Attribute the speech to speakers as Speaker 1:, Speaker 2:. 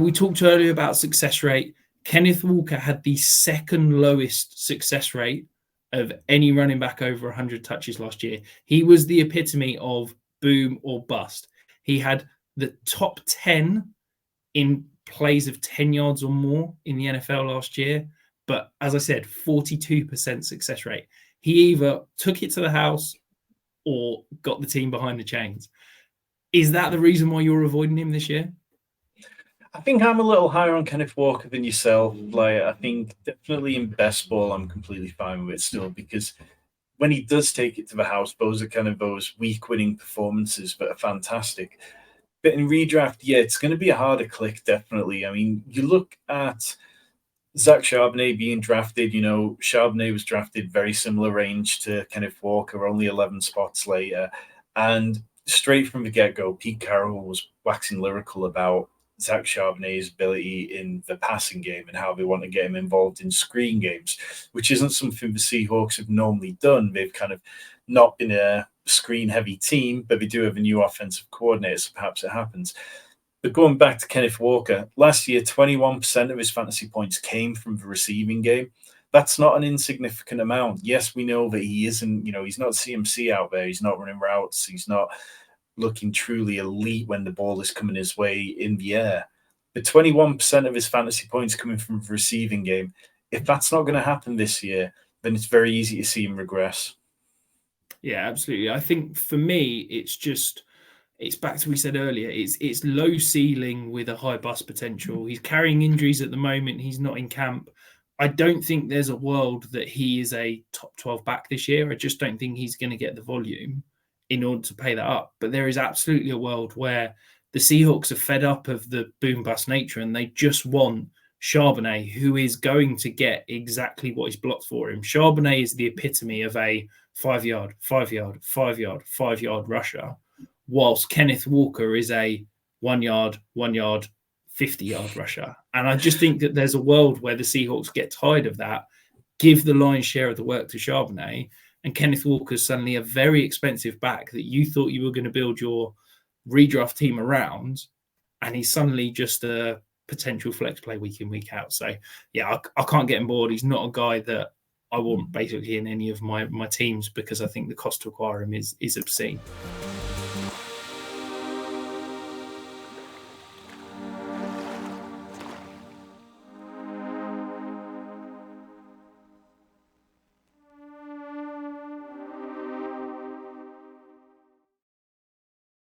Speaker 1: We talked earlier about success rate. Kenneth Walker had the second lowest success rate of any running back over 100 touches last year. He was the epitome of boom or bust. He had the top 10 in plays of 10 yards or more in the NFL last year. But as I said, 42% success rate. He either took it to the house or got the team behind the chains. Is that the reason why you're avoiding him this year?
Speaker 2: I think I'm a little higher on Kenneth Walker than yourself. Like, I think definitely in best ball, I'm completely fine with it still, because when he does take it to the house, those are kind of those week-winning performances that are fantastic. But in redraft, yeah, it's going to be a harder click, definitely. I mean, you look at Zach Charbonnet being drafted, Charbonnet was drafted very similar range to Kenneth Walker, only 11 spots later. And straight from the get-go, Pete Carroll was waxing lyrical about Zach Charbonnet's ability in the passing game and how they want to get him involved in screen games, which isn't something the Seahawks have normally done. They've kind of not been a screen-heavy team, but they do have a new offensive coordinator, so perhaps it happens. But going back to Kenneth Walker, last year, 21% of his fantasy points came from the receiving game. That's not an insignificant amount. Yes, we know that he isn't, he's not CMC out there. He's not running routes. He's not looking truly elite when the ball is coming his way in the air. But 21% of his fantasy points coming from the receiving game. If that's not going to happen this year, then it's very easy to see him regress.
Speaker 1: Yeah, absolutely. I think for me, it's back to what we said earlier. It's low ceiling with a high bust potential. He's carrying injuries at the moment. He's not in camp. I don't think there's a world that he is a top 12 back this year. I just don't think he's going to get the volume in order to pay that up. But there is absolutely a world where the Seahawks are fed up of the boom bust nature and they just want Charbonnet, who is going to get exactly what is blocked for him. Charbonnet is the epitome of a 5 yard, 5 yard, 5 yard, 5 yard rusher, whilst Kenneth Walker is a 1 yard, 1 yard, 50 yard rusher. And I just think that there's a world where the Seahawks get tired of that, give the lion's share of the work to Charbonnet, and Kenneth Walker's suddenly a very expensive back that you thought you were going to build your redraft team around, and he's suddenly just a potential flex play week in, week out. So, yeah, I can't get on board. He's not a guy that I want basically in any of my teams because I think the cost to acquire him is obscene.